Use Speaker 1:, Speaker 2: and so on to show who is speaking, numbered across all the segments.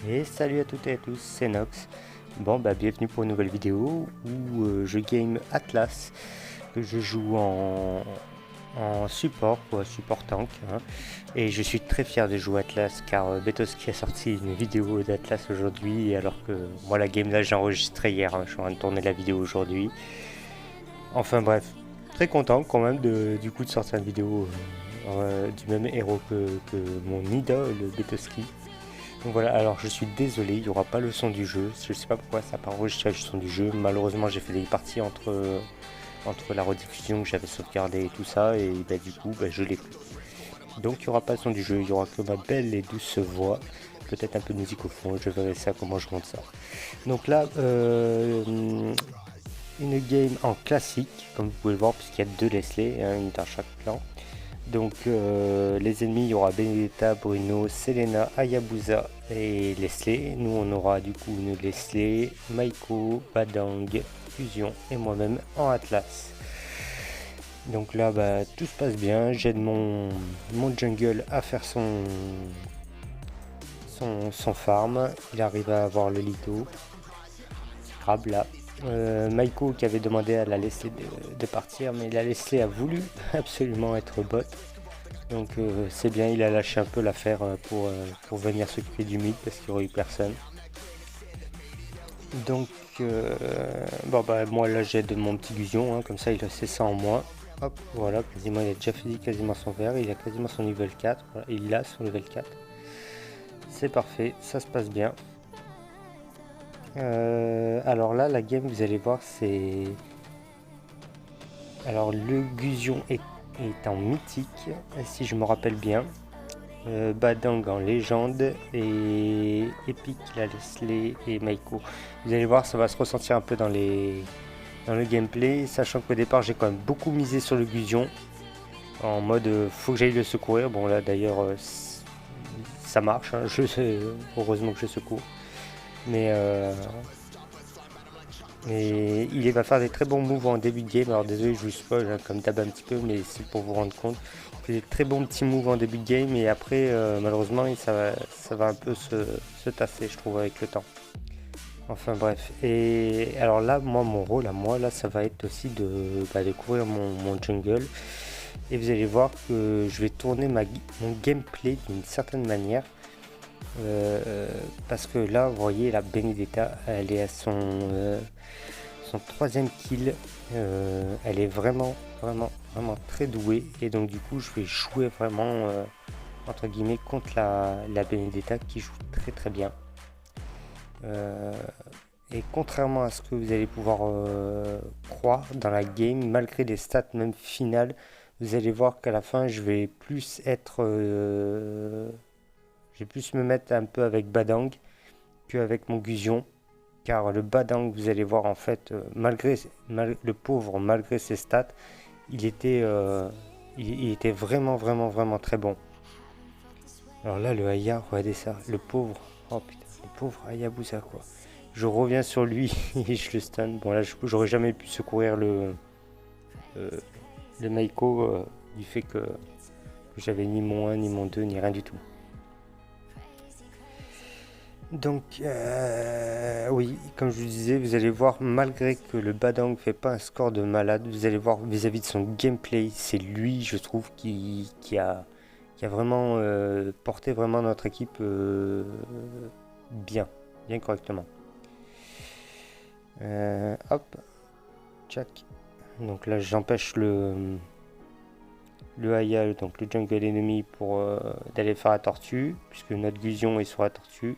Speaker 1: Et salut à toutes et à tous, c'est Nox. Bon bah bienvenue pour une nouvelle vidéo où je game Atlas, que je joue en support, quoi, support tank, hein. Et je suis très fier de jouer Atlas car Betoski a sorti une vidéo d'Atlas aujourd'hui alors que moi la game là j'ai enregistré hier, hein, je suis en train de tourner la vidéo aujourd'hui. Enfin bref, très content quand même du coup de sortir une vidéo du même héros que mon idole Betoski. Donc voilà, alors je suis désolé, il n'y aura pas le son du jeu. Je sais pas pourquoi ça n'a pas enregistré le son du jeu. Malheureusement, j'ai fait des parties entre la rediffusion que j'avais sauvegardée et tout ça, et bah, du coup, bah, je l'ai plus. Donc il n'y aura pas le son du jeu, il n'y aura que ma belle et douce voix. Peut-être un peu de musique au fond, je verrai ça, comment je monte ça. Donc là, une game en classique, comme vous pouvez le voir, puisqu'il y a deux Leslie, hein, une dans chaque clan. Donc les ennemis, il y aura Benedetta, Bruno, Selena, Hayabusa et Leslie. Nous on aura du coup une Leslie, Maiko, Badang, Fusion et moi-même en Atlas. Donc là bah, tout se passe bien, j'aide mon jungle à faire son farm. Il arrive à avoir le litho. Crab là. Maiko qui avait demandé à la Leslie de partir, mais la Leslie a voulu absolument être bot. Donc c'est bien, il a lâché un peu l'affaire pour venir s'occuper du mid parce qu'il n'y aurait eu personne. Donc bon bah moi là j'ai de mon petit Gusion, hein, comme ça il a ses 100 en moins. Hop, voilà, quasiment il a déjà fini quasiment son vert, il a quasiment son niveau 4, voilà, il a son level 4. C'est parfait, ça se passe bien. Alors là la game vous allez voir c'est... Alors le Gusion est en mythique, si je me rappelle bien. Badang en légende et Epic, la Leslie et Maiko. Vous allez voir, ça va se ressentir un peu dans le gameplay, sachant qu'au départ j'ai quand même beaucoup misé sur le Gusion en mode faut que j'aille le secourir. Bon là d'ailleurs ça marche, hein, heureusement que je secours. Mais il va faire des très bons moves en début de game. Alors désolé, je vous spoil hein, comme d'hab un petit peu, mais c'est pour vous rendre compte. Il fait des très bons petits moves en début de game et après, malheureusement, ça va un peu se tasser, je trouve, avec le temps. Enfin bref. Et alors là, moi, mon rôle à moi, là, ça va être aussi de couvrir mon jungle. Et vous allez voir que je vais tourner mon gameplay d'une certaine manière. Parce que là, vous voyez, la Benedetta, elle est à son troisième kill. Elle est vraiment, vraiment, vraiment très douée. Et donc, du coup, je vais jouer vraiment, entre guillemets, contre la Benedetta qui joue très, très bien. Et contrairement à ce que vous allez pouvoir croire dans la game, malgré les stats même finales, vous allez voir qu'à la fin, je vais plus me mettre un peu avec Badang qu'avec mon Gusion. Car le Badang, vous allez voir en fait, le pauvre, malgré ses stats, il était vraiment, vraiment, vraiment très bon. Alors là, le Aya, regardez ça, le pauvre, oh putain, le pauvre Hayabusa quoi. Je reviens sur lui et je le stun. Bon là, j'aurais jamais pu secourir euh, le Maiko du fait que j'avais ni mon 1, ni mon 2, ni rien du tout. Donc, oui, comme je vous disais, vous allez voir, malgré que le Badang fait pas un score de malade, vous allez voir vis-à-vis de son gameplay, c'est lui, je trouve, qui a vraiment porté vraiment notre équipe bien, bien correctement. Hop, tchac. Donc là, j'empêche le Hayal, donc le jungle ennemi, d'aller faire la tortue, puisque notre Gusion est sur la tortue.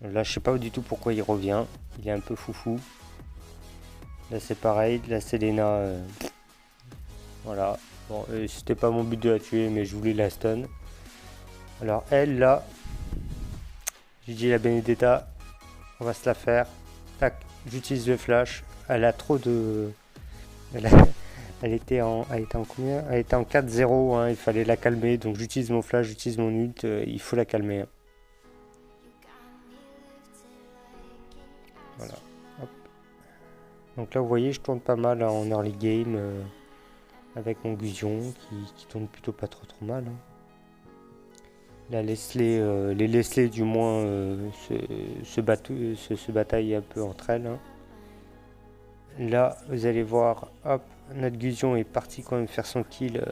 Speaker 1: Là, je sais pas du tout pourquoi il revient. Il est un peu foufou. Là, c'est pareil. La Selena, voilà. Bon, c'était pas mon but de la tuer, mais je voulais la stun. Alors, elle, là, j'ai dit la Benedetta, on va se la faire. Tac, j'utilise le flash. Elle a trop de. Elle, a- elle était en combien? Elle était en 4-0, hein, il fallait la calmer. Donc, j'utilise mon flash, j'utilise mon ult. Il faut la calmer, hein. Voilà. Hop. Donc là, vous voyez, je tourne pas mal hein, en early game. Avec mon Gusion qui tourne plutôt pas trop mal, hein. Les Leslie du moins se bataillent un peu entre elles. Hein. Là, vous allez voir, hop, notre Gusion est parti quand même faire son kill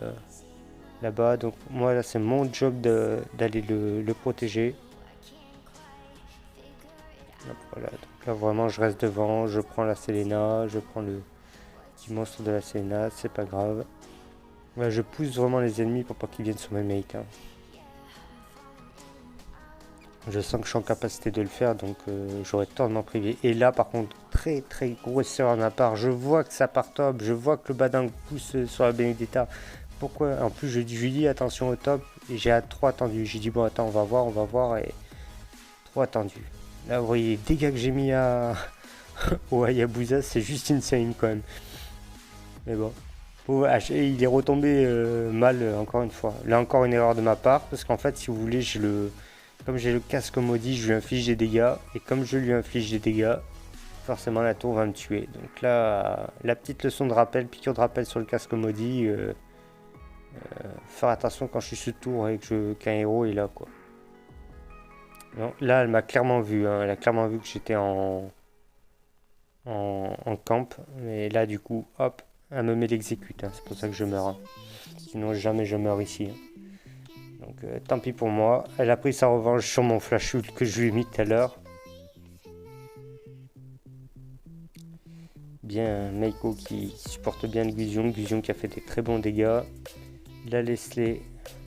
Speaker 1: là-bas. Donc moi là c'est mon job d'aller le protéger. Hop, voilà, donc là vraiment je reste devant, je prends la Selena, je prends le petit monstre de la Selena, c'est pas grave. Là, je pousse vraiment les ennemis pour pas qu'ils viennent sur mes mates. Hein. Je sens que je suis en capacité de le faire, donc j'aurais tort de m'en priver. Et là, par contre, très très grosse erreur de ma part. Je vois que ça part top, je vois que le badang pousse sur la Benedetta. Pourquoi? En plus, je dis attention au top, et j'ai trop attendu. J'ai dit bon, attends, on va voir, et trop attendu. Là, vous voyez les dégâts que j'ai mis au Hayabusa, c'est juste insane quand même. Mais bon. Il est retombé mal encore une fois. Là, encore une erreur de ma part, parce qu'en fait, si vous voulez, comme j'ai le casque maudit, je lui inflige des dégâts. Et comme je lui inflige des dégâts, forcément la tour va me tuer. Donc là, la petite leçon de rappel, piqûre de rappel sur le casque maudit. Faire attention quand je suis sous tour et qu'un héros est là, quoi. Non, là, elle m'a clairement vu. Hein. Elle a clairement vu que j'étais en camp. Mais là, du coup, hop, elle me met l'exécute. Hein. C'est pour ça que je meurs. Hein. Sinon, jamais je meurs ici. Hein. Donc tant pis pour moi. Elle a pris sa revanche sur mon flash ult que je lui ai mis tout à l'heure. Bien Meiko qui supporte bien le Gusion. Gusion qui a fait des très bons dégâts. La Leslie.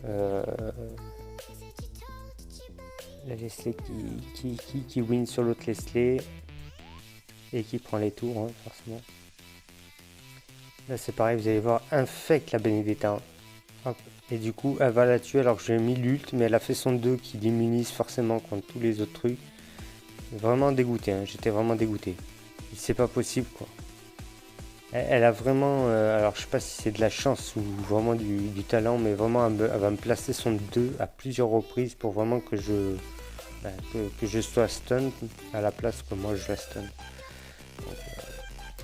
Speaker 1: La Leslie qui win sur l'autre Leslie. Et qui prend les tours, hein, forcément. Là c'est pareil, vous allez voir, infecte la Benedetta. Hop. Et du coup, elle va la tuer alors que j'ai mis l'ult, mais elle a fait son 2 qui l'immunise forcément contre tous les autres trucs. Vraiment dégoûté, hein. J'étais vraiment dégoûté. C'est pas possible, quoi. Elle a vraiment, alors je sais pas si c'est de la chance ou vraiment du talent, mais vraiment elle va me placer son 2 à plusieurs reprises pour vraiment que je sois stun à la place que moi je la stun. Donc,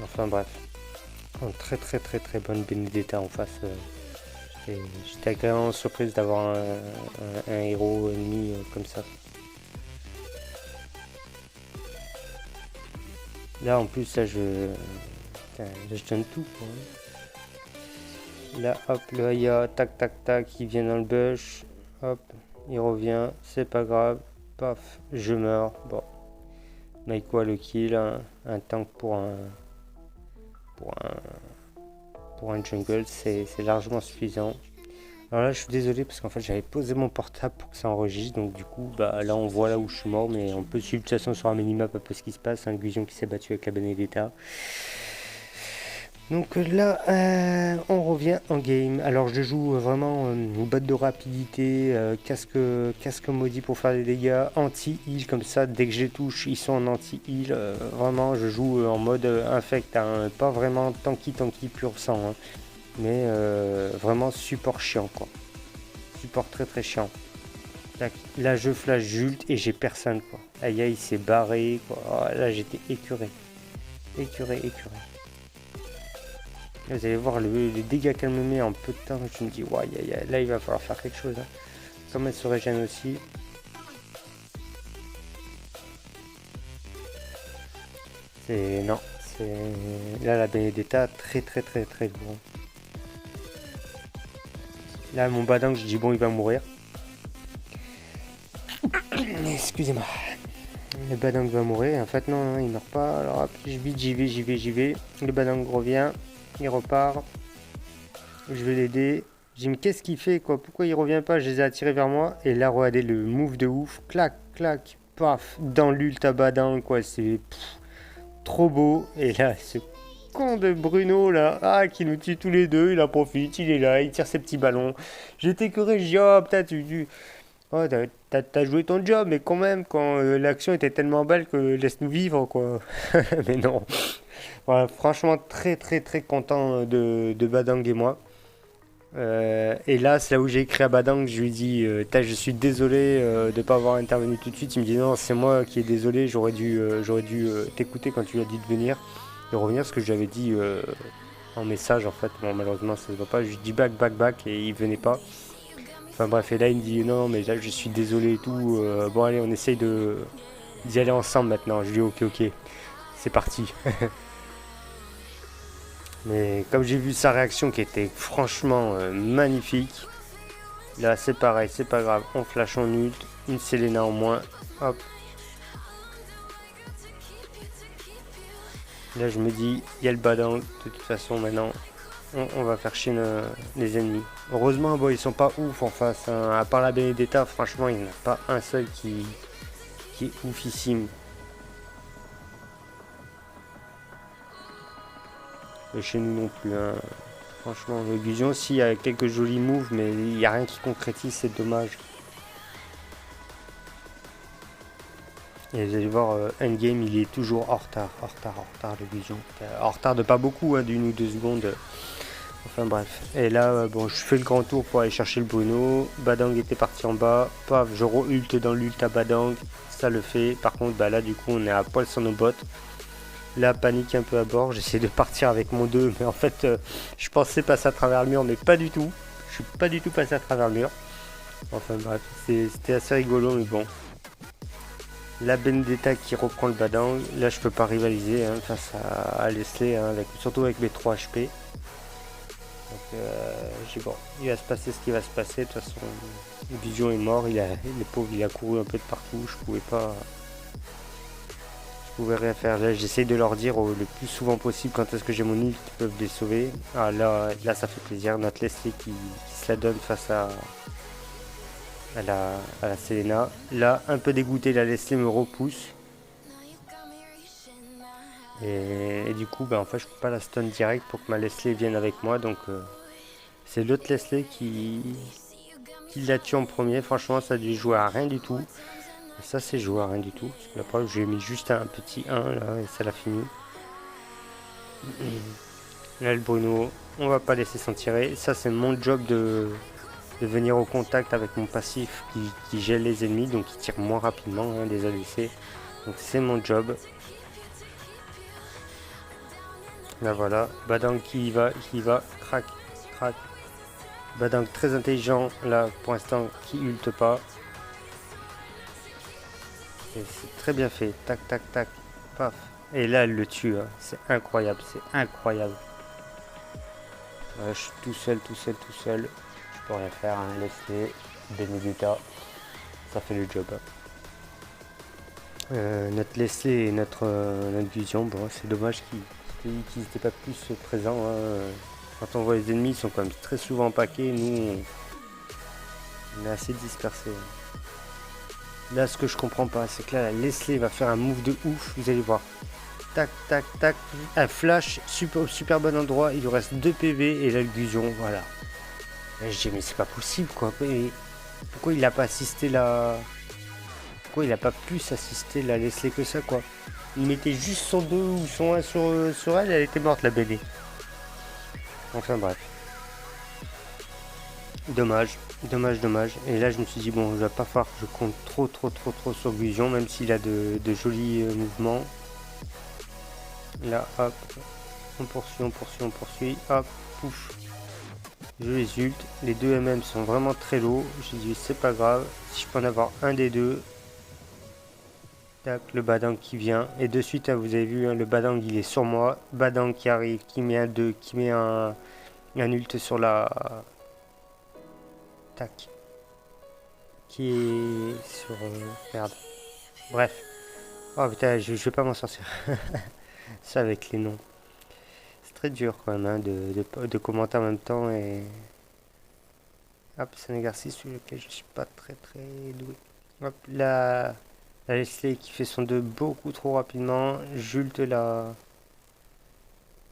Speaker 1: enfin bref. Une très très très très bonne Benedetta en face. J'étais agréablement surprise d'avoir un héros ennemi comme ça. Là en plus là je donne tout quoi. Là hop le Aya, tac tac tac, il vient dans le bush, hop, il revient, c'est pas grave, paf, je meurs. Bon. Maiko a le kill, un tank pour un jungle, c'est largement suffisant. Alors là je suis désolé parce qu'en fait j'avais posé mon portable pour que ça enregistre, donc du coup bah là on voit là où je suis mort, mais on peut suivre de toute façon sur un minimap un peu ce qui se passe, un Gusion qui s'est battu avec la Benedetta. Donc là on revient en game. Alors je joue vraiment une botte de rapidité, casque maudit pour faire des dégâts, anti-heal comme ça, dès que je les touche ils sont en anti-heal. Vraiment je joue en mode infect, hein, pas vraiment tanky pur sang. Hein. Mais vraiment support chiant quoi. Support très très chiant. Tac. Là je flash Jult et j'ai personne quoi. Aïe il s'est barré quoi. Oh, là j'étais écœuré. Écœuré. Vous allez voir les dégâts qu'elle me met en peu de temps. Je me dis ouais, là il va falloir faire quelque chose. Hein. Comme elle se régène aussi. Non. Là la Benedetta très lourd. Là, mon badang, je dis bon, il va mourir. Excusez-moi. Le badang va mourir. En fait, non, il meurt pas. Alors, hop, j'y vais. Le badang revient. Il repart. Je vais l'aider. Je dis, mais qu'est-ce qu'il fait, quoi? Pourquoi il revient pas? Je les ai attirés vers moi. Et là, regardez le move de ouf. Clac, paf. Dans l'ulta badang, quoi. C'est trop beau. Et là, ce con de Bruno là, qui nous tue tous les deux, il en profite, il est là, il tire ses petits ballons. J'étais écœuré, je dis oh putain t'as joué ton job, mais quand même quand l'action était tellement belle que laisse-nous vivre quoi. Mais non. Voilà, franchement très content de Badang et moi. Et là c'est là où j'ai écrit à Badang, je lui dis je suis désolé de ne pas avoir intervenu tout de suite. Il me dit non c'est moi qui est désolé, j'aurais dû t'écouter quand tu lui as dit de venir. De revenir ce que j'avais dit en message en fait. Bon malheureusement ça se voit pas. Je dis back et il venait pas. Enfin bref, et là il me dit non mais là je suis désolé et tout. Bon allez, on essaye d'y aller ensemble maintenant. Je dis ok, c'est parti. Mais comme j'ai vu sa réaction qui était franchement magnifique, là c'est pareil, c'est pas grave, on flash en ult, une Selena en moins, hop. Là je me dis, il y a le badang, de toute façon maintenant, on va faire chier les ennemis. Heureusement, bon, ils sont pas ouf en face, hein. À part la Benedetta, franchement, il n'y en a pas un seul qui est oufissime. Et chez nous non plus, hein. Franchement, le Gusion aussi, il y a quelques jolis moves, mais il n'y a rien qui concrétise, c'est dommage. Et vous allez voir, Endgame, il est toujours en retard, le Gusion. En retard de pas beaucoup, hein, d'1 ou 2 secondes. Enfin bref. Et là, bon, je fais le grand tour pour aller chercher le Bruno. Badang était parti en bas. Paf, je re-ult dans l'ult à Badang. Ça le fait. Par contre, bah là, du coup, on est à poil sur nos bottes. Là, panique un peu à bord. J'essaie de partir avec mon 2. Mais en fait, je pensais passer à travers le mur, mais pas du tout. Je suis pas du tout passé à travers le mur. Enfin bref, c'était assez rigolo, mais bon. La Benedetta qui reprend le Badang. Là, je peux pas rivaliser hein, face à Leslie, hein, surtout avec mes 3 HP. Donc, j'ai bon, il va se passer ce qui va se passer. De toute façon, Vision est mort. Le pauvre, il a couru un peu de partout. Je pouvais rien faire. Là, j'essaye de leur dire le plus souvent possible quand est-ce que j'ai mon ult qui peuvent les sauver. Ah là, ça fait plaisir. Notre Leslie qui se la donne face à la Selena. Là, un peu dégoûté, la Leslie me repousse. Et du coup, en fait, je peux pas la stun direct pour que ma Leslie vienne avec moi. Donc, c'est l'autre Leslie qui l'a tué en premier. Franchement, ça a dû jouer à rien du tout. Et ça, c'est joué à rien du tout. Parce que la preuve, j'ai mis juste un petit 1 là et ça l'a fini. Là, le Bruno, on va pas laisser s'en tirer. Ça, c'est mon job de venir au contact avec mon passif qui gèle les ennemis. Donc, il tire moins rapidement hein, les ADC. Donc, c'est mon job. Là voilà, Badang qui va, crac. Badang très intelligent, là pour l'instant qui ulte pas. Et c'est très bien fait, tac, paf. Et là elle le tue, hein. C'est incroyable. Ouais, je suis tout seul. Je peux rien faire, hein. Laissez Benedetta, ça fait le job. Notre Leslie et notre Vision, bon c'est dommage qu'ils n'étaient pas plus présents. Hein. Quand on voit les ennemis, ils sont quand même très souvent en paquet. Nous, on est assez dispersés. Là, ce que je comprends pas, c'est que là, la Leslie va faire un move de ouf. Vous allez voir. Tac. Un flash, super bon endroit. Il lui reste 2 PV et là, le Gusion, voilà. Et je dis, mais c'est pas possible, quoi. Pourquoi il n'a pas assisté la... Pourquoi il n'a pas plus assisté la Leslie que ça, quoi. Il mettait juste son 2 ou son 1 sur elle, elle était morte, la BD. Enfin bref. Dommage. Et là je me suis dit bon, il va pas falloir que je compte trop sur Vision, même s'il a de jolis mouvements. Là hop, on poursuit, hop, pouf. Je les ult. Les 2 MM sont vraiment très low. J'ai dit c'est pas grave, si je peux en avoir un des deux. Tac, le Badang qui vient. Et de suite, hein, vous avez vu, hein, le Badang il est sur moi. Badang qui arrive, qui met un 2, qui met un ult sur la... Tac. Qui est sur... merde. Bref. Oh putain, je vais pas m'en sortir. Ça avec les noms. C'est très dur quand même hein, de commenter en même temps et... Hop, c'est un exercice sur lequel je suis pas très doué. Hop, la Leslie qui fait son 2 beaucoup trop rapidement. Julte la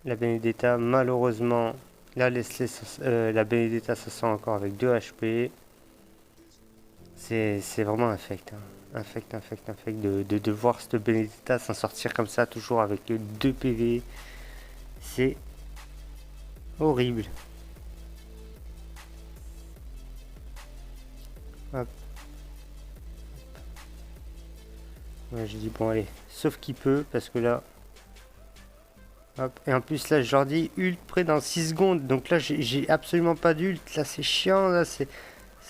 Speaker 1: Benedetta. Malheureusement, la Benedetta se sent encore avec 2 HP. C'est vraiment infect. Hein. Infect de voir cette Benedetta s'en sortir comme ça, toujours avec 2 PV. C'est horrible. Hop. Ouais, j'ai dit bon allez, sauf qu'il peut, parce que là... Hop. Et en plus là, je leur dis ult près dans 6 secondes. Donc là, j'ai absolument pas d'ult. Là, c'est chiant. Là,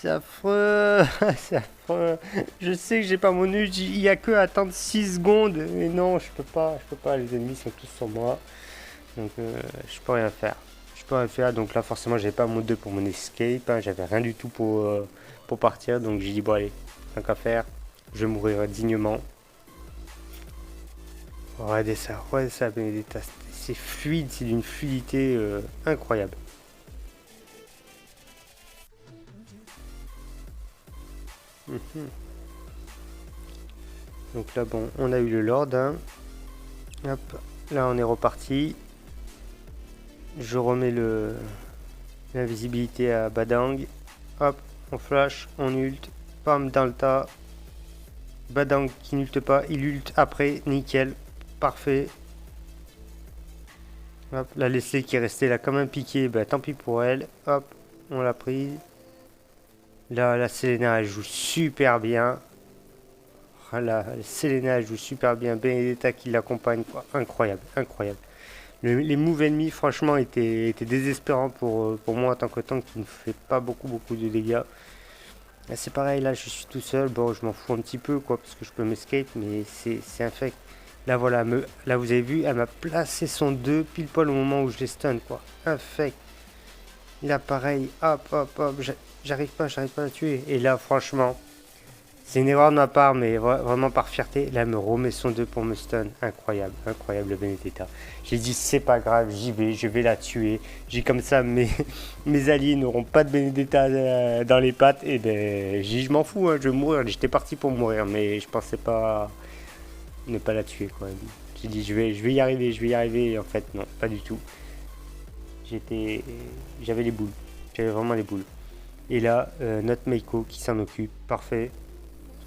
Speaker 1: C'est affreux. C'est affreux. Je sais que j'ai pas mon ult, il y a que à attendre 6 secondes. Mais non, je peux pas, les ennemis sont tous sur moi. Donc je peux rien faire. Je peux rien faire, donc là forcément j'avais pas mon 2 pour mon escape, hein, j'avais rien du tout pour partir, donc j'ai dit bon allez, tant qu'à faire, je vais mourir dignement. Regardez ça Benedetta, c'est fluide, c'est d'une fluidité incroyable. Mhm. Donc là bon, on a eu le Lord, hein. Hop, là on est reparti. Je remets l'invisibilité à Badang. Hop, on flash, on ult, pam dans le tas. Badang qui n'ulte pas, il ult après, nickel, parfait. Hop, la Leslie qui est restée là comme un piqué, bah tant pis pour elle. Hop, on l'a prise. Là, la Selena elle joue super bien. Voilà, la Selena elle joue super bien. Benedetta qui l'accompagne, incroyable, incroyable. Les moves ennemis, franchement, étaient désespérants pour moi en tant que tank qui ne fait pas beaucoup de dégâts. C'est pareil, là, je suis tout seul. Bon, je m'en fous un petit peu, quoi, parce que je peux m'escape, mais c'est un fait. Là, voilà, là, vous avez vu, elle m'a placé son 2 pile poil au moment où je l'ai stun, quoi. Infect. Là, pareil, hop, j'arrive pas à la tuer. Et là, franchement, c'est une erreur de ma part, mais vraiment par fierté. Là, elle me remet son 2 pour me stun. Incroyable, incroyable, le Benedetta. J'ai dit, c'est pas grave, je vais la tuer. J'ai comme ça, mes alliés n'auront pas de Benedetta dans les pattes. Et ben, j'ai dit, je m'en fous, hein, je vais mourir. J'étais parti pour mourir, mais je pensais pas ne pas la tuer, quoi. J'ai dit, je vais y arriver, je vais y arriver. Et en fait, non, pas du tout. J'avais les boules. J'avais vraiment les boules. Et là, notre Meiko qui s'en occupe. Parfait.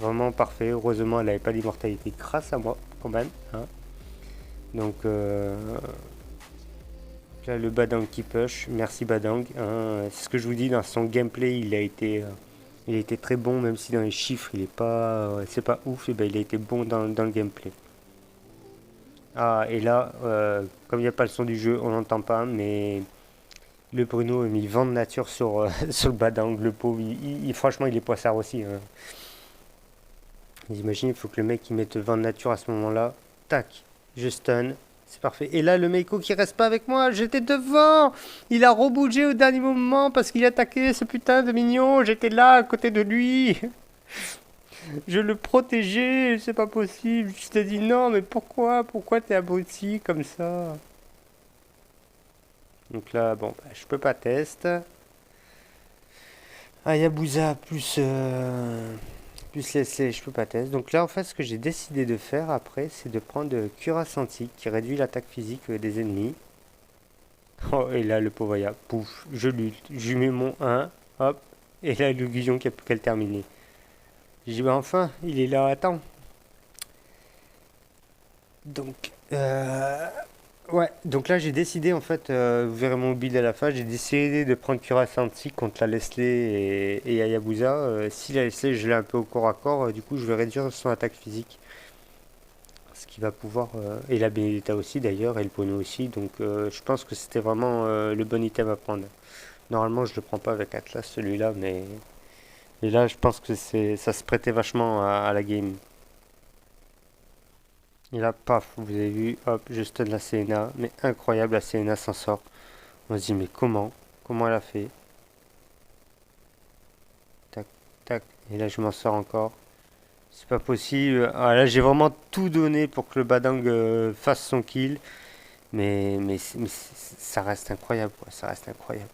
Speaker 1: Vraiment parfait. Heureusement, elle n'avait pas d'immortalité grâce à moi, quand même. Hein. Donc, là, le Badang qui push. Merci Badang. Hein. C'est ce que je vous dis, dans son gameplay, il a été très bon, même si dans les chiffres, il est pas, c'est pas ouf. Et ben, il a été bon dans le gameplay. Ah, et là, comme il n'y a pas le son du jeu, on n'entend pas, mais le Bruno a mis vent de nature sur, sur le Badang. Le pauvre, franchement, il est poissard aussi. Hein. Vous imaginez, il faut que le mec il mette vent de nature à ce moment-là. Tac, je stun. C'est parfait. Et là, le Meiko qui reste pas avec moi, j'étais devant. Il a rebougé au dernier moment parce qu'il attaquait ce putain de mignon. J'étais là à côté de lui. Je le protégeais, c'est pas possible. Je t'ai dit non, mais pourquoi t'es abruti comme ça? Donc là, bon, bah, je peux pas tester. Hayabusa plus laisser, je peux pas tester. Donc là, en fait, ce que j'ai décidé de faire après, c'est de prendre Curasanti qui réduit l'attaque physique des ennemis. Oh, et là, le pauvre Aya, pouf, je lutte, je lui mets mon 1, hop, et là, le Guillon qui a plus qu'à le terminer. J'ai dit, bah enfin, il est là, attends. Donc, ouais, donc là, j'ai décidé, en fait, vous verrez mon build à la fin, j'ai décidé de prendre Curasanti contre la Leslie et Hayabusa. Si la Leslie, je l'ai un peu au corps à corps, du coup, je vais réduire son attaque physique. Ce qui va pouvoir, et la Benedetta aussi d'ailleurs, et le Pono aussi, donc je pense que c'était vraiment le bon item à prendre. Normalement je le prends pas avec Atlas celui-là, mais là je pense que ça se prêtait vachement à la game. Et là paf, vous avez vu, hop, je stun la Selena, mais incroyable, la Selena s'en sort. On se dit mais comment elle a fait? Tac, tac, et là je m'en sors encore. C'est pas possible. Ah, là, j'ai vraiment tout donné pour que le Badang fasse son kill. Mais ça reste incroyable, quoi. Ça reste incroyable.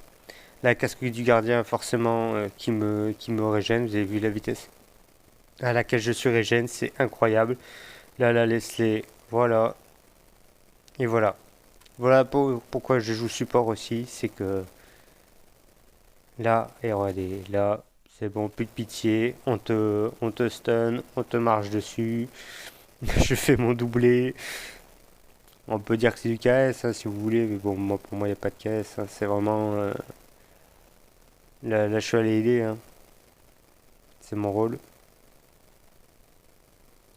Speaker 1: La casque du gardien, forcément, qui me régène. Vous avez vu la vitesse à laquelle je suis régène. C'est incroyable. Là, la Leslie. Voilà. Et voilà. Voilà pourquoi je joue support aussi. C'est que là, et regardez, là, c'est bon, plus de pitié. On te stun, on te marche dessus. Je fais mon doublé. On peut dire que c'est du KS hein, si vous voulez, mais bon, moi, pour moi, il n'y a pas de KS. Hein. C'est vraiment. Là, je suis allé aider. Hein. C'est mon rôle.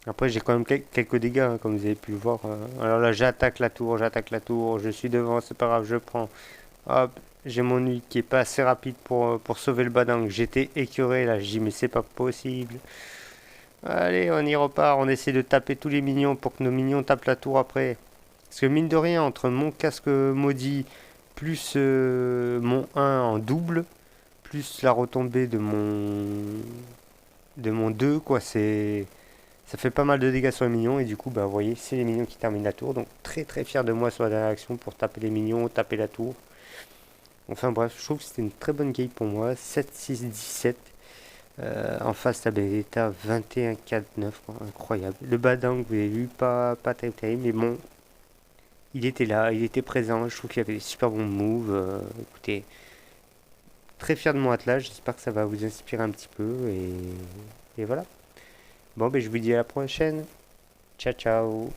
Speaker 1: Après, j'ai quand même quelques dégâts, hein, comme vous avez pu le voir. Alors là, j'attaque la tour, je suis devant, c'est pas grave, je prends. Hop, J'ai mon ult qui est pas assez rapide pour sauver le badang. J'étais écœuré là, je dis mais c'est pas possible. Allez, on y repart, on essaie de taper tous les minions pour que nos minions tapent la tour après. Parce que mine de rien, entre mon casque maudit, plus mon 1 en double, plus la retombée de mon 2, quoi, ça fait pas mal de dégâts sur les minions. Et du coup, bah, vous voyez, c'est les minions qui terminent la tour. Donc très très fier de moi sur la dernière action pour taper les minions, taper la tour. Enfin bref, je trouve que c'était une très bonne game pour moi. 7-6-17. En face, la Beta 21-4-9. Incroyable. Le badang, vous avez vu, pas terrible, mais bon, il était là, il était présent. Je trouve qu'il avait des super bons moves. Écoutez, très fier de mon attelage. J'espère que ça va vous inspirer un petit peu. Et voilà. Bon, ben, je vous dis à la prochaine. Ciao, ciao.